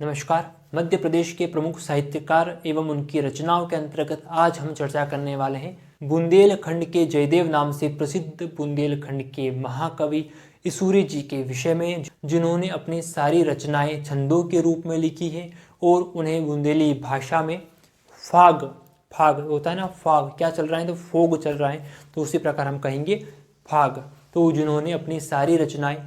नमस्कार। मध्य प्रदेश के प्रमुख साहित्यकार एवं उनकी रचनाओं के अंतर्गत आज हम चर्चा करने वाले हैं बुंदेलखंड के जयदेव नाम से प्रसिद्ध बुंदेलखंड के महाकवि इसूरी जी के विषय में, जिन्होंने अपनी सारी रचनाएं छंदों के रूप में लिखी है और उन्हें बुंदेली भाषा में फाग फाग होता है ना, फाग क्या चल रहा है तो फोग चल रहा है, तो उसी प्रकार हम कहेंगे फाग। तो जिन्होंने अपनी सारी रचनाएं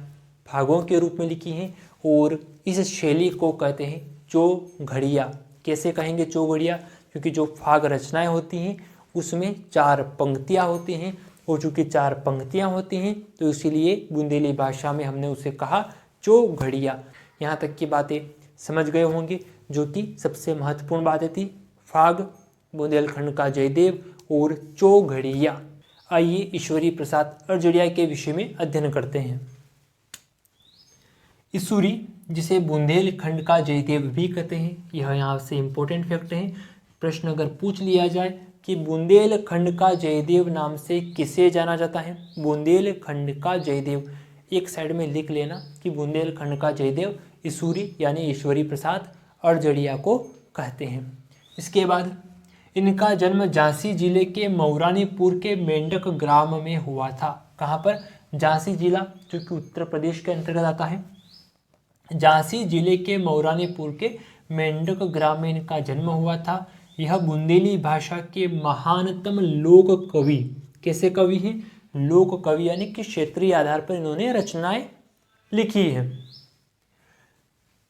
फागों के रूप में लिखी हैं और इस शैली को कहते हैं चौघड़िया। कैसे कहेंगे चौघड़िया? क्योंकि जो फाग रचनाएं होती हैं उसमें 4 पंक्तियां होती हैं और चूंकि 4 पंक्तियां होती हैं तो इसीलिए बुंदेली भाषा में हमने उसे कहा चौघड़िया। यहाँ तक की बातें समझ गए होंगे, जो कि सबसे महत्वपूर्ण बातें थी, फाग, बुंदेलखंड का जयदेव और चौघड़िया। आइए ईश्वरी प्रसाद अर्जड़िया के विषय में अध्ययन करते हैं। इसूरी, जिसे बुंदेलखंड का जयदेव भी कहते हैं, यह यहाँ से इम्पोर्टेंट फैक्ट है। प्रश्न अगर पूछ लिया जाए कि बुंदेलखंड का जयदेव नाम से किसे जाना जाता है, बुंदेलखंड का जयदेव एक साइड में लिख लेना कि बुंदेलखंड का जयदेव इसूरी यानी ईश्वरी प्रसाद अर्जड़िया को कहते हैं। इसके बाद इनका जन्म झांसी जिले के मऊरानीपुर के मेंढक ग्राम में हुआ था। कहाँ पर? झांसी जिला, जो कि उत्तर प्रदेश के अंतर्गत आता है। झांसी जिले के मऊरानीपुर के मेंढक ग्राम में इनका जन्म हुआ था। यह बुंदेली भाषा के महानतम लोक कवि, कैसे कवि हैं? लोक कवि, यानी कि क्षेत्रीय आधार पर इन्होंने रचनाएं लिखी है।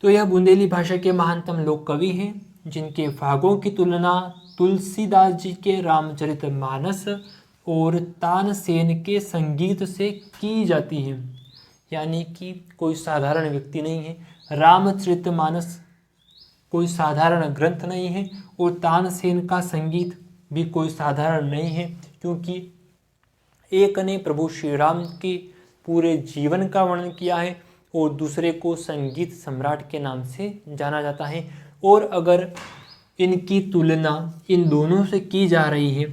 तो यह बुंदेली भाषा के महानतम लोक कवि हैं, जिनके फागों की तुलना तुलसीदास जी के रामचरितमानस और तानसेन के संगीत से की जाती है। यानी कि कोई साधारण व्यक्ति नहीं है, रामचरितमानस कोई साधारण ग्रंथ नहीं है और तानसेन का संगीत भी कोई साधारण नहीं है, क्योंकि एक ने प्रभु श्री राम के पूरे जीवन का वर्णन किया है और दूसरे को संगीत सम्राट के नाम से जाना जाता है। और अगर इनकी तुलना इन दोनों से की जा रही है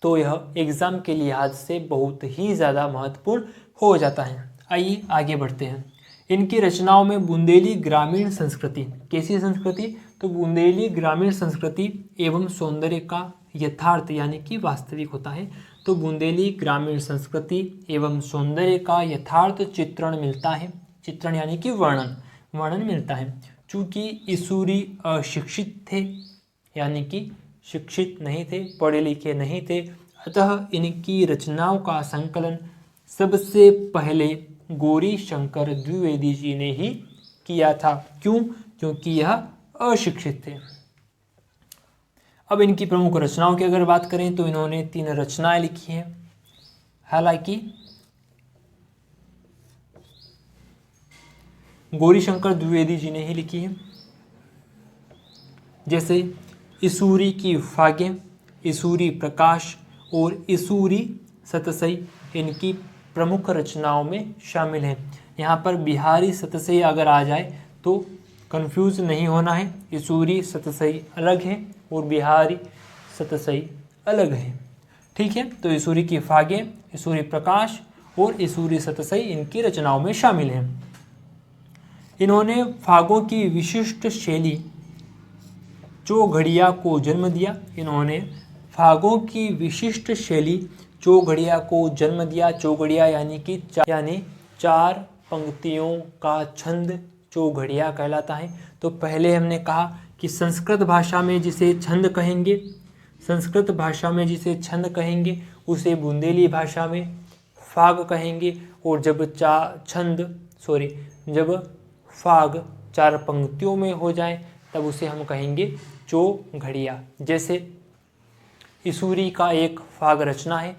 तो यह एग्जाम के लिहाज से बहुत ही ज़्यादा महत्वपूर्ण हो जाता है। आइए आगे बढ़ते हैं। इनकी रचनाओं में बुंदेली ग्रामीण संस्कृति, कैसी संस्कृति? तो बुंदेली ग्रामीण संस्कृति एवं सौंदर्य का यथार्थ यानी कि वास्तविक होता है। तो बुंदेली ग्रामीण संस्कृति एवं सौंदर्य का यथार्थ चित्रण मिलता है। चित्रण यानी कि वर्णन मिलता है। चूँकि इसूरी अशिक्षित थे, यानी कि शिक्षित नहीं थे, पढ़े लिखे नहीं थे, अतः इनकी रचनाओं का संकलन सबसे पहले गौरी शंकर द्विवेदी जी ने ही किया था। क्यों? क्योंकि यह अशिक्षित थे। अब इनकी प्रमुख रचनाओं की अगर बात करें तो इन्होंने 3 रचनाएं लिखी हैं। हालांकि गौरी शंकर द्विवेदी जी ने ही लिखी है, जैसे इसूरी की फागें, इसूरी प्रकाश और इसूरी सतसई इनकी प्रमुख रचनाओं में शामिल हैं। यहाँ पर बिहारी सतसई अगर आ जाए तो कंफ्यूज नहीं होना है, इसूरी सतसई अलग है और बिहारी सतसई अलग है। ठीक है, तो इसूरी की फागें, इसूरी प्रकाश और इसूरी सतसई इनकी रचनाओं में शामिल हैं। इन्होंने फागों की विशिष्ट शैली चौघड़िया को जन्म दिया। इन्होंने फागों की विशिष्ट शैली चौघड़िया को जन्म दिया। चौघड़िया यानी 4 पंक्तियों का छंद चौघड़िया कहलाता है। तो पहले हमने कहा कि संस्कृत भाषा में जिसे छंद कहेंगे उसे बुंदेली भाषा में फाग कहेंगे, और जब फाग 4 पंक्तियों में हो जाए तब उसे हम कहेंगे चौघड़िया। जैसे इसूरी का एक फाग रचना है,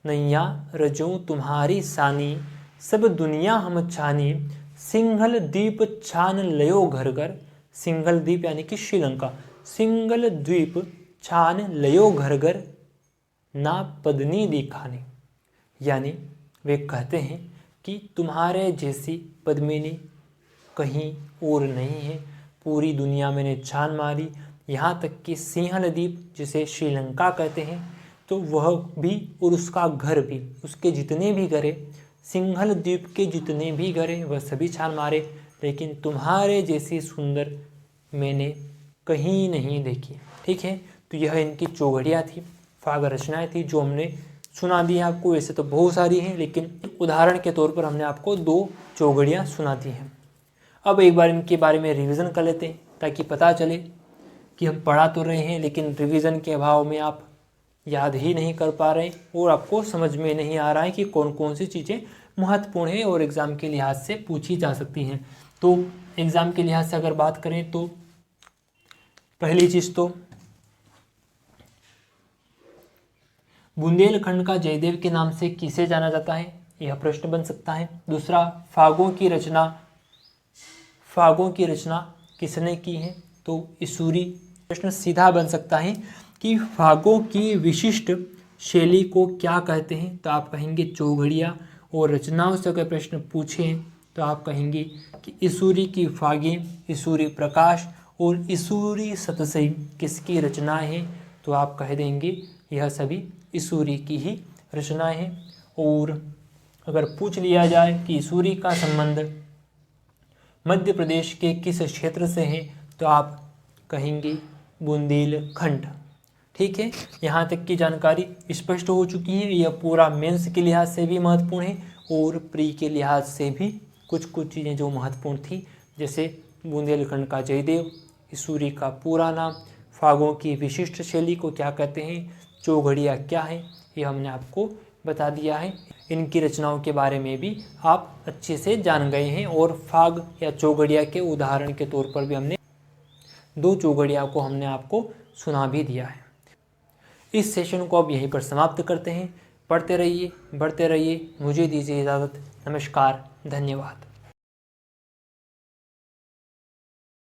नैया रजूं तुम्हारी सानी, सब दुनिया हम छानी, सिंघल द्वीप छान लयो घर घर। सिंघल द्वीप यानी कि श्रीलंका, सिंघल द्वीप छान लयो घर घर, ना पदनी दिखाने। यानी वे कहते हैं कि तुम्हारे जैसी पद्मिनी कहीं और नहीं है, पूरी दुनिया मैंने छान मारी, यहाँ तक कि सिंहल द्वीप जिसे श्रीलंका कहते हैं तो वह भी और उसका घर भी, उसके जितने भी घर, सिंघल द्वीप के जितने भी घर वह सभी छान मारे, लेकिन तुम्हारे जैसी सुंदर मैंने कहीं नहीं देखी। ठीक है, तो यह इनकी चौघड़ियाँ थी, फाग रचनाएं थी जो हमने सुना दी है आपको। वैसे तो बहुत सारी हैं, लेकिन उदाहरण के तौर पर हमने आपको 2 चौघड़ियाँ सुना दी हैं। अब एक बार इनके बारे में रिवीजन कर लेते हैं, ताकि पता चले कि हम पढ़ा तो रहे हैं लेकिन रिवीजन के अभाव में आप याद ही नहीं कर पा रहे और आपको समझ में नहीं आ रहा है कि कौन कौन सी चीज़ें महत्वपूर्ण है और एग्ज़ाम के लिहाज से पूछी जा सकती हैं। तो एग्ज़ाम के लिहाज से अगर बात करें तो पहली चीज़ तो बुंदेलखंड का जयदेव के नाम से किसे जाना जाता है, यह प्रश्न बन सकता है। दूसरा, फागों की रचना किसने की है, तो इसूरी। प्रश्न सीधा बन सकता है कि फागों की विशिष्ट शैली को क्या कहते हैं, तो आप कहेंगे चौघड़िया। और रचनाओं से अगर प्रश्न पूछें तो आप कहेंगे कि इसूरी की फागें, इसूरी प्रकाश और इसूरी सतसई किसकी रचनाएं हैं, तो आप कह देंगे यह सभी इसूरी की ही रचनाएं हैं। और अगर पूछ लिया जाए कि इसूरी का संबंध मध्य प्रदेश के किस क्षेत्र से है, तो आप कहेंगे बुंदेलखंड। ठीक है, यहाँ तक की जानकारी स्पष्ट हो चुकी है। यह पूरा मेंस के लिहाज से भी महत्वपूर्ण है और प्री के लिहाज से भी कुछ चीज़ें जो महत्वपूर्ण थी, जैसे बुंदेलखंड का जयदेव, इसूरी का पूरा नाम, फागों की विशिष्ट शैली को क्या कहते हैं, चौघड़िया क्या है, ये हमने आपको बता दिया है। इनकी रचनाओं के बारे में भी आप अच्छे से जान गए हैं और फाग या चौघड़िया के उदाहरण के तौर पर भी हमने 2 चौघड़िया को हमने आपको सुना भी दिया है। इस सेशन को अब यहीं पर समाप्त करते हैं। पढ़ते रहिए, बढ़ते रहिए, मुझे दीजिए इजाज़त। नमस्कार, धन्यवाद।